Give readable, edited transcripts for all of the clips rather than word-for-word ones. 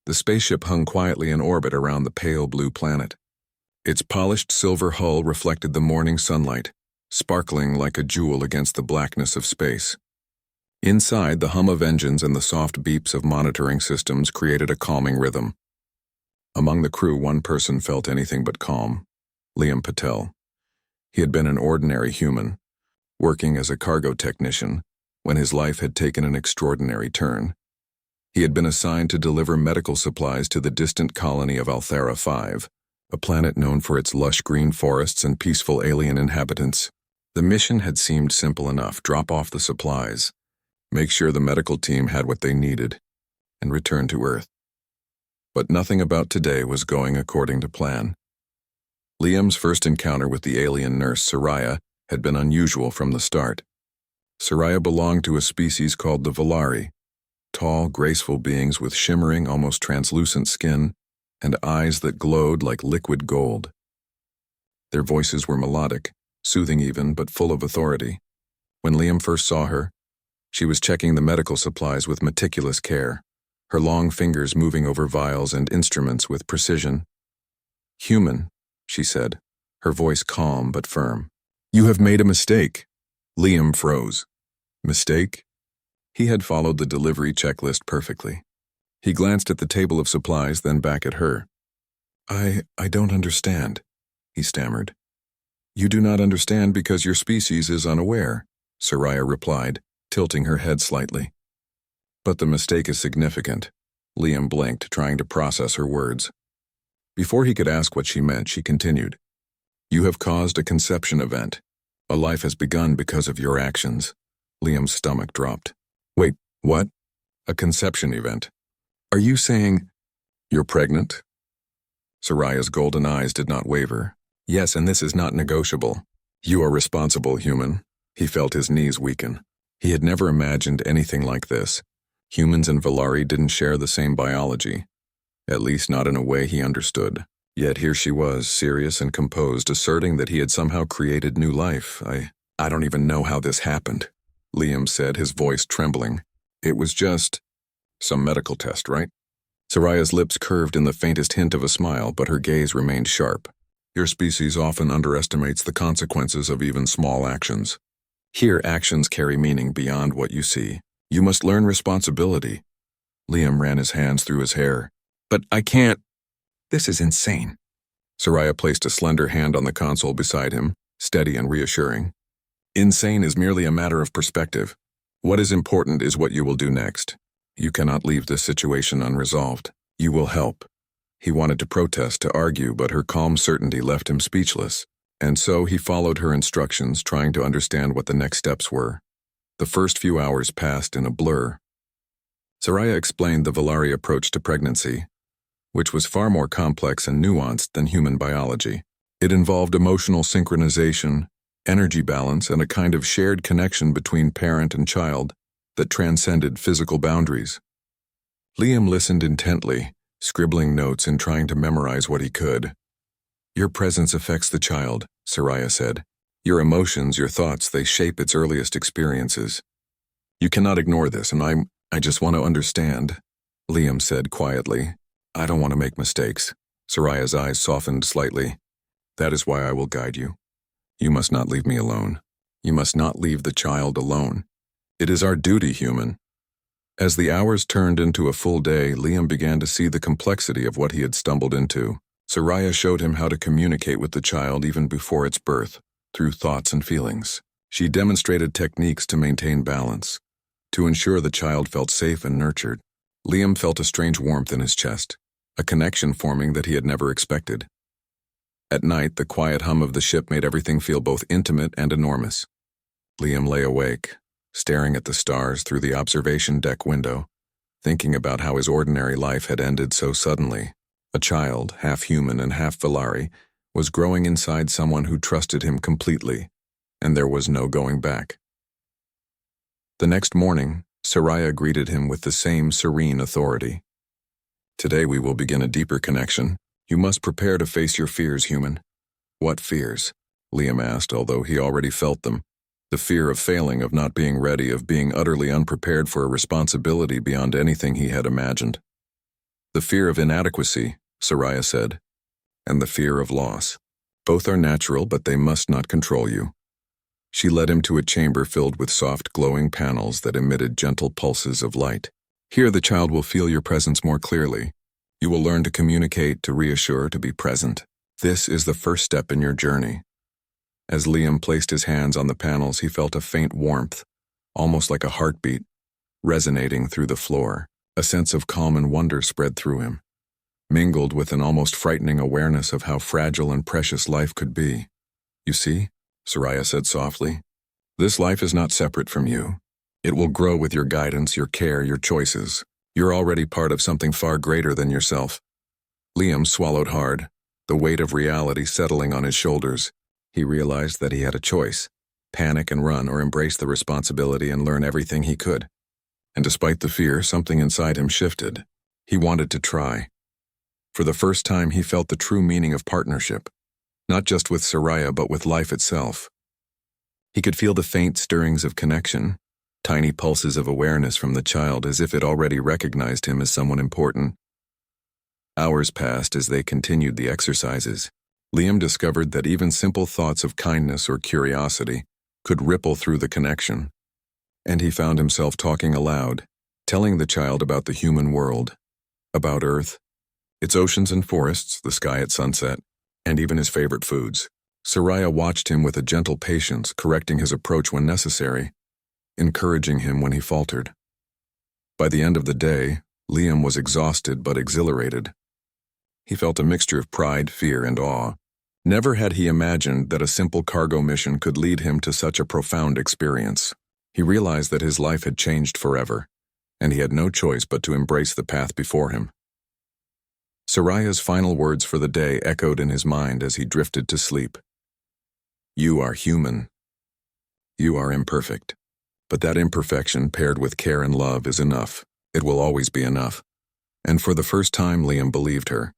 The spaceship hung quietly in orbit around the pale blue planet. Its polished silver hull reflected the morning sunlight, sparkling like a jewel against the blackness of space. Inside, the hum of engines and the soft beeps of monitoring systems created a calming rhythm. Among the crew, one person felt anything but calm: Liam Patel. He had been an ordinary human, working as a cargo technician, when his life had taken an extraordinary turn. He had been assigned to deliver medical supplies to the distant colony of Althera 5, a planet known for its lush green forests and peaceful alien inhabitants. The mission had seemed simple enough: drop off the supplies, make sure the medical team had what they needed, and return to Earth. But nothing about today was going according to plan. Liam's first encounter with the alien nurse, Soraya, had been unusual from the start. Soraya belonged to a species called the Volari, tall, graceful beings with shimmering, almost translucent skin and eyes that glowed like liquid gold. Their voices were melodic, soothing even, but full of authority. When Liam first saw her, she was checking the medical supplies with meticulous care, her long fingers moving over vials and instruments with precision. "Human," she said, her voice calm but firm. "You have made a mistake." Liam froze. Mistake? He had followed the delivery checklist perfectly. He glanced at the table of supplies, then back at her. I don't understand," he stammered. "You do not understand because your species is unaware," Soraya replied, tilting her head slightly. "But the mistake is significant." Liam blinked, trying to process her words. Before he could ask what she meant, she continued. "You have caused a conception event. A life has begun because of your actions." Liam's stomach dropped. "Wait, what? A conception event? Are you saying you're pregnant?" Soraya's golden eyes did not waver. "Yes, and this is not negotiable. You are responsible, human." He felt his knees weaken. He had never imagined anything like this. Humans and Volari didn't share the same biology, at least not in a way he understood. Yet here she was, serious and composed, asserting that he had somehow created new life. I don't even know how this happened," Liam said, his voice trembling. "It was just some medical test, right?" Soraya's lips curved in the faintest hint of a smile, but her gaze remained sharp. "Your species often underestimates the consequences of even small actions. Here, actions carry meaning beyond what you see. You must learn responsibility." Liam ran his hands through his hair. "But I can't. This is insane." Soraya placed a slender hand on the console beside him, steady and reassuring. "Insane is merely a matter of perspective. What is important is what you will do next. You cannot leave this situation unresolved. You will help." He wanted to protest, to argue, but her calm certainty left him speechless. And so he followed her instructions, trying to understand what the next steps were. The first few hours passed in a blur. Soraya explained the Volari approach to pregnancy, which was far more complex and nuanced than human biology. It involved emotional synchronization, energy balance, and a kind of shared connection between parent and child that transcended physical boundaries. Liam listened intently, scribbling notes and trying to memorize what he could. "Your presence affects the child," Soraya said. "Your emotions, your thoughts, they shape its earliest experiences. You cannot ignore this, and I just want to understand," Liam said quietly. "I don't want to make mistakes." Soraya's eyes softened slightly. "That is why I will guide you. You must not leave me alone. You must not leave the child alone. It is our duty, human." As the hours turned into a full day, Liam began to see the complexity of what he had stumbled into. Soraya showed him how to communicate with the child even before its birth, through thoughts and feelings. She demonstrated techniques to maintain balance, to ensure the child felt safe and nurtured. Liam felt a strange warmth in his chest, a connection forming that he had never expected. At night, the quiet hum of the ship made everything feel both intimate and enormous. Liam lay awake, staring at the stars through the observation deck window, thinking about how his ordinary life had ended so suddenly. A child, half human and half Volari, was growing inside someone who trusted him completely, and there was no going back. The next morning, Soraya greeted him with the same serene authority. "Today we will begin a deeper connection. You must prepare to face your fears, human." "What fears?" Liam asked, although he already felt them. The fear of failing, of not being ready, of being utterly unprepared for a responsibility beyond anything he had imagined. The fear of inadequacy, Soraya said, and the fear of loss. Both are natural, but they must not control you. She led him to a chamber filled with soft, glowing panels that emitted gentle pulses of light. Here the child will feel your presence more clearly. You will learn to communicate, to reassure, to be present. This is the first step in your journey. As Liam placed his hands on the panels, he felt a faint warmth, almost like a heartbeat, resonating through the floor. A sense of calm and wonder spread through him, mingled with an almost frightening awareness of how fragile and precious life could be. You see, Soraya said softly, this life is not separate from you. It will grow with your guidance, your care, your choices. You're already part of something far greater than yourself. Liam swallowed hard, the weight of reality settling on his shoulders. He realized that he had a choice: panic and run, or embrace the responsibility and learn everything he could. And despite the fear, something inside him shifted. He wanted to try. For the first time, he felt the true meaning of partnership, not just with Soraya, but with life itself. He could feel the faint stirrings of connection, tiny pulses of awareness from the child, as if it already recognized him as someone important. Hours passed as they continued the exercises. Liam discovered that even simple thoughts of kindness or curiosity could ripple through the connection. And he found himself talking aloud, telling the child about the human world, about Earth, its oceans and forests, the sky at sunset, and even his favorite foods. Soraya watched him with a gentle patience, correcting his approach when necessary, encouraging him when he faltered. By the end of the day, Liam was exhausted but exhilarated. He felt a mixture of pride, fear, and awe. Never had he imagined that a simple cargo mission could lead him to such a profound experience. He realized that his life had changed forever, and he had no choice but to embrace the path before him. Soraya's final words for the day echoed in his mind as he drifted to sleep. You are human. You are imperfect. But that imperfection, paired with care and love, is enough. It will always be enough. And for the first time, Liam believed her.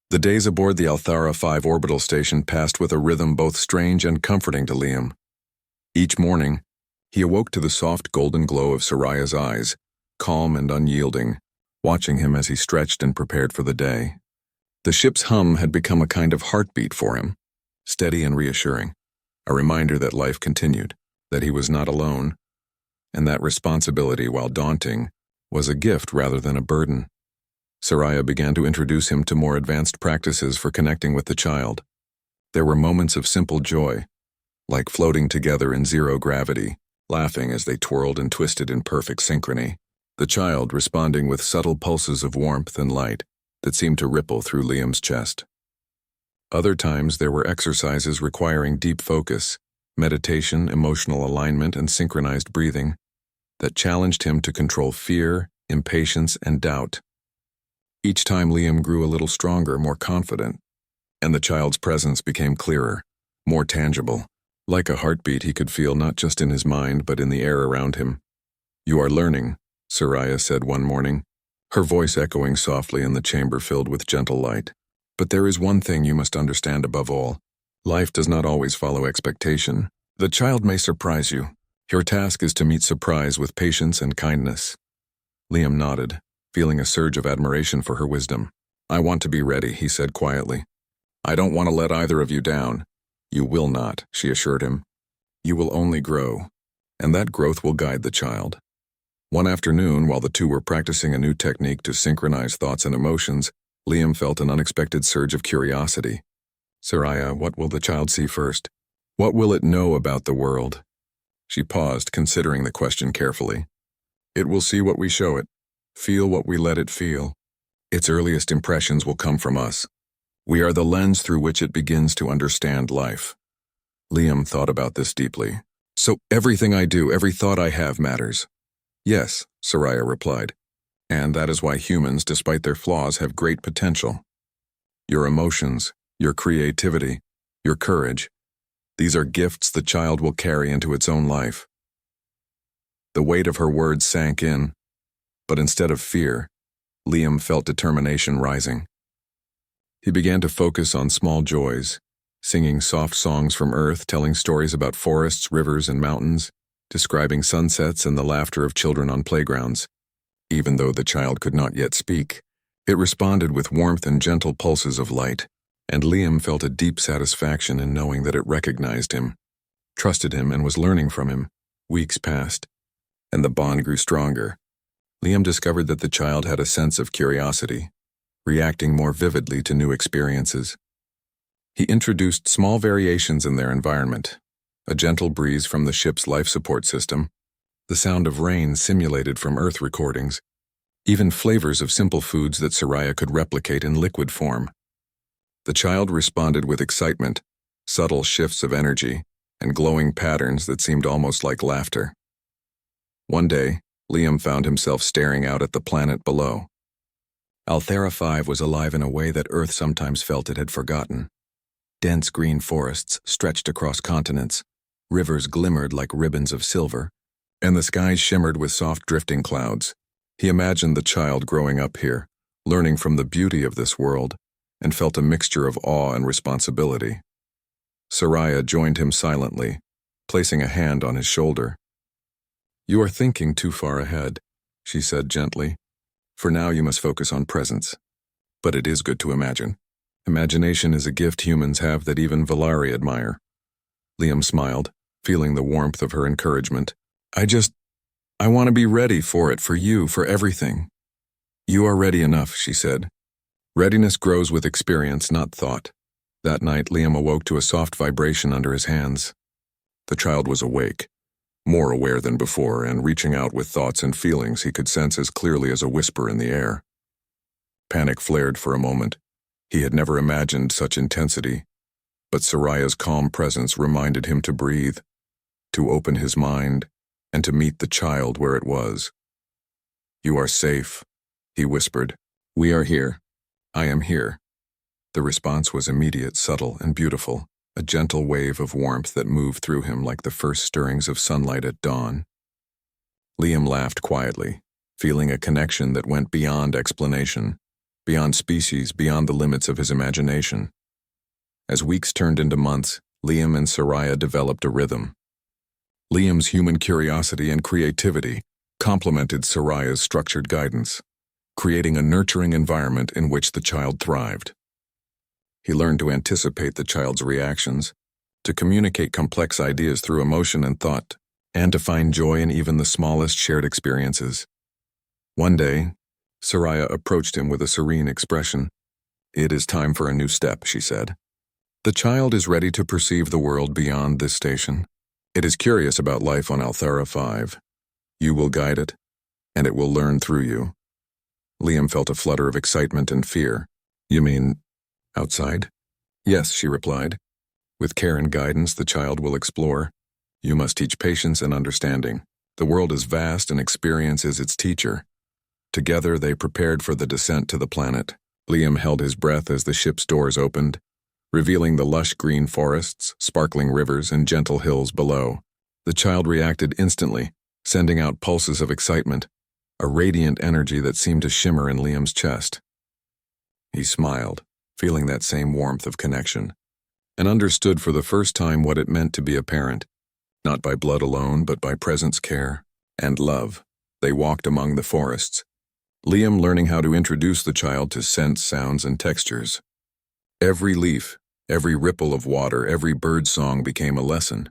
The days aboard the Althara 5 orbital station passed with a rhythm both strange and comforting to Liam. Each morning, he awoke to the soft golden glow of Soraya's eyes, calm and unyielding, watching him as he stretched and prepared for the day. The ship's hum had become a kind of heartbeat for him, steady and reassuring, a reminder that life continued, that he was not alone, and that responsibility, while daunting, was a gift rather than a burden. Soraya began to introduce him to more advanced practices for connecting with the child. There were moments of simple joy, like floating together in zero gravity, laughing as they twirled and twisted in perfect synchrony, the child responding with subtle pulses of warmth and light that seemed to ripple through Liam's chest. Other times there were exercises requiring deep focus, meditation, emotional alignment, and synchronized breathing that challenged him to control fear, impatience, and doubt. Each time Liam grew a little stronger, more confident, and the child's presence became clearer, more tangible. Like a heartbeat he could feel not just in his mind but in the air around him. You are learning, Soraya said one morning, her voice echoing softly in the chamber filled with gentle light. But there is one thing you must understand above all. Life does not always follow expectation. The child may surprise you. Your task is to meet surprise with patience and kindness. Liam nodded, feeling a surge of admiration for her wisdom. I want to be ready, he said quietly. I don't want to let either of you down. You will not, she assured him. You will only grow, and that growth will guide the child. One afternoon, while the two were practicing a new technique to synchronize thoughts and emotions, Liam felt an unexpected surge of curiosity. Soraya, what will the child see first? What will it know about the world? She paused, considering the question carefully. It will see what we show it, feel what we let it feel. Its earliest impressions will come from us. We are the lens through which it begins to understand life. Liam thought about this deeply. So everything I do, every thought I have matters. Yes, Soraya replied. And that is why humans, despite their flaws, have great potential. Your emotions, your creativity, your courage, these are gifts the child will carry into its own life. The weight of her words sank in, but instead of fear, Liam felt determination rising. He began to focus on small joys, singing soft songs from Earth, telling stories about forests, rivers, and mountains, describing sunsets and the laughter of children on playgrounds. Even though the child could not yet speak, It responded with warmth and gentle pulses of light, and Liam felt a deep satisfaction in knowing that it recognized him, trusted him, and was learning from him. Weeks passed, and the bond grew stronger. Liam discovered that the child had a sense of curiosity, reacting more vividly to new experiences. He introduced small variations in their environment, a gentle breeze from the ship's life support system, the sound of rain simulated from Earth recordings, even flavors of simple foods that Soraya could replicate in liquid form. The child responded with excitement, subtle shifts of energy, and glowing patterns that seemed almost like laughter. One day, Liam found himself staring out at the planet below. Althera 5 was alive in a way that Earth sometimes felt it had forgotten. Dense green forests stretched across continents, rivers glimmered like ribbons of silver, and the skies shimmered with soft drifting clouds. He imagined the child growing up here, learning from the beauty of this world, and felt a mixture of awe and responsibility. Soraya joined him silently, placing a hand on his shoulder. "You are thinking too far ahead," she said gently. "For now you must focus on presence. But it is good to imagine. Imagination is a gift humans have that even Valari admire." Liam smiled, feeling the warmth of her encouragement. I want to be ready for it, for you, for everything." "You are ready enough," she said. "Readiness grows with experience, not thought." That night, Liam awoke to a soft vibration under his hands. The child was awake, more aware than before, and reaching out with thoughts and feelings he could sense as clearly as a whisper in the air. Panic flared for a moment. He had never imagined such intensity, but Soraya's calm presence reminded him to breathe, to open his mind, and to meet the child where it was. "You are safe," he whispered. "We are here. I am here." The response was immediate, subtle, and beautiful, a gentle wave of warmth that moved through him like the first stirrings of sunlight at dawn. Liam laughed quietly, feeling a connection that went beyond explanation, beyond species, beyond the limits of his imagination. As weeks turned into months, Liam and Soraya developed a rhythm. Liam's human curiosity and creativity complemented Soraya's structured guidance, creating a nurturing environment in which the child thrived. He learned to anticipate the child's reactions, to communicate complex ideas through emotion and thought, and to find joy in even the smallest shared experiences. One day, Soraya approached him with a serene expression. "It is time for a new step," she said. "The child is ready to perceive the world beyond this station. It is curious about life on Althera 5. You will guide it, and it will learn through you." Liam felt a flutter of excitement and fear. "You mean outside?" "Yes," she replied. "With care and guidance, the child will explore. You must teach patience and understanding. The world is vast and experience is its teacher." Together, they prepared for the descent to the planet. Liam held his breath as the ship's doors opened, revealing the lush green forests, sparkling rivers, and gentle hills below. The child reacted instantly, sending out pulses of excitement, a radiant energy that seemed to shimmer in Liam's chest. He smiled, feeling that same warmth of connection, and understood for the first time what it meant to be a parent, not by blood alone, but by presence, care, and love. They walked among the forests, Liam learning how to introduce the child to scents, sounds, and textures. Every leaf, every ripple of water, every bird song became a lesson.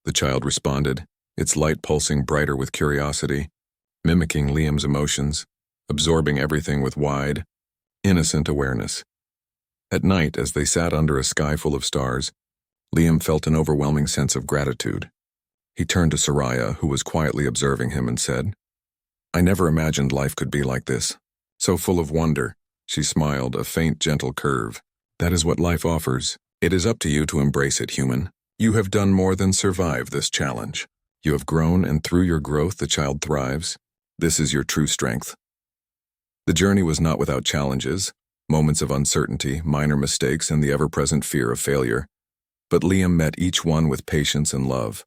The child responded, its light pulsing brighter with curiosity, mimicking Liam's emotions, absorbing everything with wide, innocent awareness. At night, as they sat under a sky full of stars, Liam felt an overwhelming sense of gratitude. He turned to Soraya, who was quietly observing him, and said, "I never imagined life could be like this. So full of wonder." She smiled, a faint, gentle curve. "That is what life offers. It is up to you to embrace it, human. You have done more than survive this challenge. You have grown, and through your growth, the child thrives. This is your true strength." The journey was not without challenges, moments of uncertainty, minor mistakes, and the ever-present fear of failure. But Liam met each one with patience and love.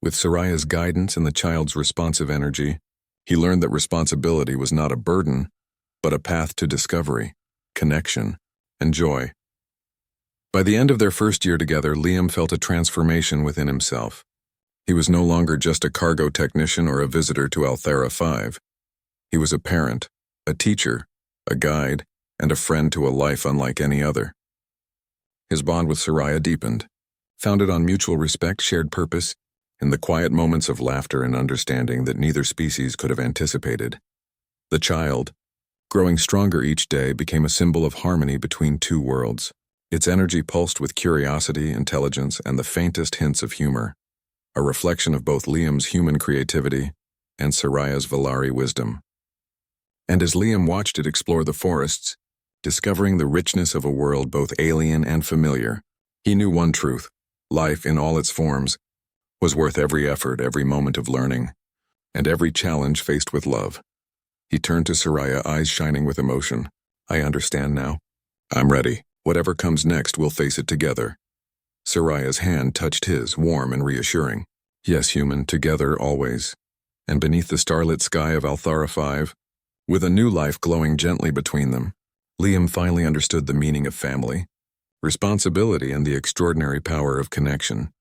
With Soraya's guidance and the child's responsive energy, he learned that responsibility was not a burden, but a path to discovery, connection, and joy. By the end of their first year together, Liam felt a transformation within himself. He was no longer just a cargo technician or a visitor to Althera 5. He was a parent, a teacher, a guide, and a friend to a life unlike any other. His bond with Soraya deepened, founded on mutual respect, shared purpose, and the quiet moments of laughter and understanding that neither species could have anticipated. The child, growing stronger each day, became a symbol of harmony between two worlds. Its energy pulsed with curiosity, intelligence, and the faintest hints of humor, a reflection of both Liam's human creativity and Soraya's Valari wisdom. And as Liam watched it explore the forests, discovering the richness of a world both alien and familiar, he knew one truth: life in all its forms was worth every effort, every moment of learning, and every challenge faced with love. He turned to Soraya, eyes shining with emotion. "I understand now. I'm ready. Whatever comes next, we'll face it together." Soraya's hand touched his, warm and reassuring. "Yes, human, together always." And beneath the starlit sky of Althara 5, with a new life glowing gently between them, Liam finally understood the meaning of family, responsibility, and the extraordinary power of connection.